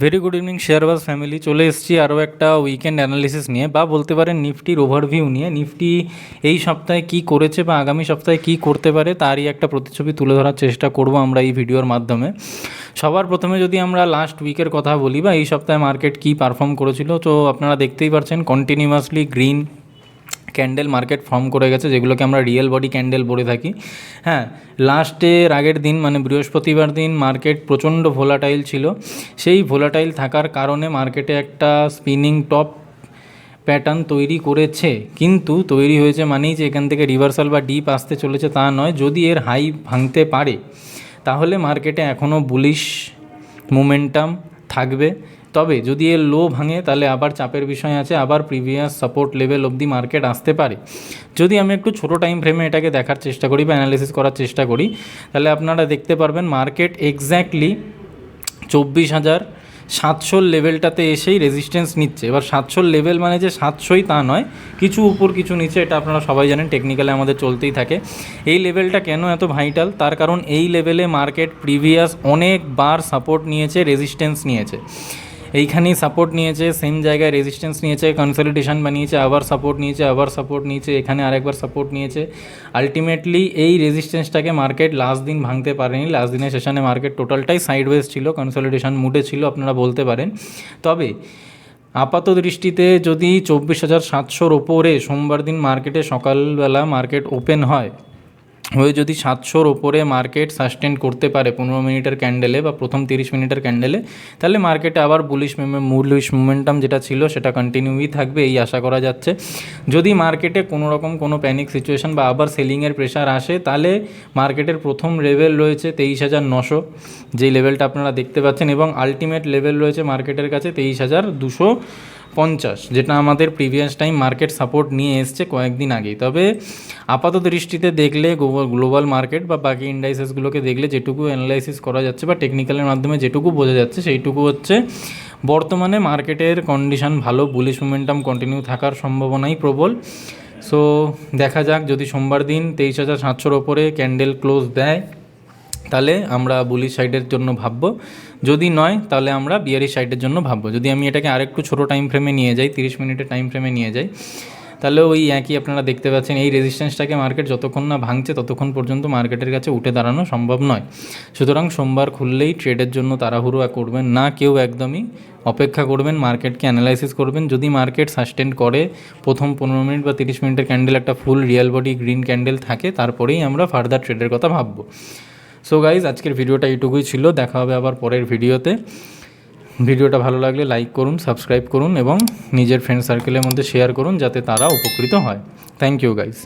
Very good evening শেয়ারবাজ family. চলে এসেছি আরও একটা উইকেন্ড অ্যানালিসিস নিয়ে, বা বলতে পারেন নিফটির ওভারভিউ নিয়ে। নিফটি এই সপ্তাহে কি করেছে বা আগামী সপ্তাহে কি করতে পারে তারই একটা প্রতিচ্ছবি তুলে ধরার চেষ্টা করব আমরা এই ভিডিওর মাধ্যমে। সবার প্রথমে যদি আমরা লাস্ট উইকের কথা বলি বা এই সপ্তাহে মার্কেট কি পারফর্ম করেছিল, তো আপনারা দেখতেই পাচ্ছেন continuously green candle market form করে গেছে, যেগুলোকে আমরা রিয়েল বডি ক্যান্ডেল বলে থাকি। হ্যাঁ, লাস্টের আগের দিন মানে বৃহস্পতিবার দিন মার্কেট প্রচণ্ড ভোলাটাইল ছিল। সেই ভোলাটাইল থাকার কারণে মার্কেটে একটা স্পিনিং টপ প্যাটার্ন তৈরি করেছে, কিন্তু তৈরি হয়েছে মানেই যে এখান থেকে রিভার্সাল বা ডিপ আসতে চলেছে তা নয়। যদি এর হাই ভাঙতে পারে তাহলে মার্কেটে এখনও বুলিশ মোমেন্টাম থাকবে। তবে যদি এর লো ভাঙে তাহলে আবার চাপের বিষয় আছে, আবার প্রিভিয়াস সাপোর্ট লেভেল অবধি মার্কেট আসতে পারে। যদি আমি একটু ছোটো টাইম ফ্রেমে এটাকে দেখার চেষ্টা করি বা অ্যানালিসিস করার চেষ্টা করি, তাহলে আপনারা দেখতে পারবেন মার্কেট এক্স্যাক্টলি 24,700 লেভেলটাতে এসেই রেজিস্ট্যান্স নিচ্ছে। এবার 700 লেভেল মানে যে 700ই তা নয়, কিছু উপর কিছু নিচে, এটা আপনারা সবাই জানেন, টেকনিক্যালে আমাদের চলতেই থাকে। এই লেভেলটা কেন এত ভাইটাল, তার কারণ এই লেভেলে মার্কেট প্রিভিয়াস অনেকবার সাপোর্ট নিয়েছে, রেজিস্ট্যান্স নিয়েছে। এইখানেই সাপোর্ট নিয়েছে, সেম জায়গায় রেজিস্ট্যান্স নিয়েছে, কনসলিডেশন বানিয়েছে, আবার সাপোর্ট নিয়েছে, আবার সাপোর্ট নিয়েছে, এখানে আরেকবার সাপোর্ট নিয়েছে। আলটিমেটলি এই রেজিস্ট্যান্সটাকে মার্কেট লাস্ট দিন ভাঙতে পারেনি। লাস্ট দিনের সেশনে মার্কেট টোটালটাই সাইডওয়েজ ছিল, কনসলিডেশন মুডে ছিল আপনারা বলতে পারেন। তবে আপাত দৃষ্টিতে যদি 24,700-র ওপরে সোমবার দিন মার্কেটে সকালবেলা মার্কেট ওপেন হয়, হয়ে যদি 700-র ওপরে মার্কেট সাস্টেন করতে পারে 15 মিনিটের ক্যান্ডেলে বা প্রথম 30 মিনিটের ক্যান্ডেলে, তাহলে মার্কেটে আবার বুলিশ মোমেন্টাম যেটা ছিল সেটা কন্টিনিউই থাকবে, এই আশা করা যাচ্ছে। যদি মার্কেটে কোনো প্যানিক সিচুয়েশন বা আবার সেলিংয়ের প্রেশার আসে, তাহলে মার্কেটের প্রথম লেভেল রয়েছে 23,900, যেই লেভেলটা আপনারা দেখতে পাচ্ছেন, এবং আলটিমেট লেভেল রয়েছে মার্কেটের কাছে 23,250, যেটা আমাদের প্রিভিয়াস টাইম মার্কেট সাপোর্ট নিয়ে এসছে কয়েকদিন আগেই। তবে আপাত দৃষ্টিতে দেখলে গ্লোবাল মার্কেট বা বাকি ইন্ডাইসেসগুলোকে দেখলে যেটুকু অ্যানালাইসিস করা যাচ্ছে বা টেকনিক্যালের মাধ্যমে যেটুকু বোঝা যাচ্ছে, সেইটুকু হচ্ছে বর্তমানে মার্কেটের কন্ডিশন ভালো, বুলিশ মোমেন্টাম কন্টিনিউ থাকার সম্ভাবনাই প্রবল। সো দেখা যাক, যদি সোমবার দিন 23,700-র ওপরে ক্যান্ডেল ক্লোজ দেয় তাহলে আমরা বুলিশ সাইডের জন্য ভাববো, যদি নয় তাহলে আমরা বিয়ারিশ সাইডের জন্য ভাববো। যদি আমি এটাকে আরেকটু ছোটো টাইম ফ্রেমে নিয়ে যাই, 30 মিনিটের টাইম ফ্রেমে নিয়ে যাই, তাহলে ওই একই আপনারা দেখতে পাচ্ছেন, এই রেজিস্ট্যান্সটাকে মার্কেট যতক্ষণ না ভাঙছে ততক্ষণ পর্যন্ত মার্কেটের কাছে উঠে দাঁড়ানো সম্ভব নয়। সুতরাং সোমবার খুললেই ট্রেডের জন্য তাড়াহুড়ো করবেন না কেউ, একদমই অপেক্ষা করবেন, মার্কেটকে অ্যানালাইসিস করবেন। যদি মার্কেট সাস্টেন করে প্রথম 15 মিনিট বা 30 মিনিটের ক্যান্ডেল একটা ফুল রিয়েল বডি গ্রিন ক্যান্ডেল থাকে, তারপরেই আমরা ফার্দার ট্রেডের কথা ভাববো। সো গাইজ, আজকের ভিডিওটা এইটুকুই ছিল। দেখা হবে আবার পরের ভিডিওতে। ভিডিওটা ভালো লাগলে লাইক করুন, সাবস্ক্রাইব করুন এবং নিজের ফ্রেন্ড সার্কেলের মধ্যে শেয়ার করুন, যাতে তারা উপকৃত হয়। Thank you guys.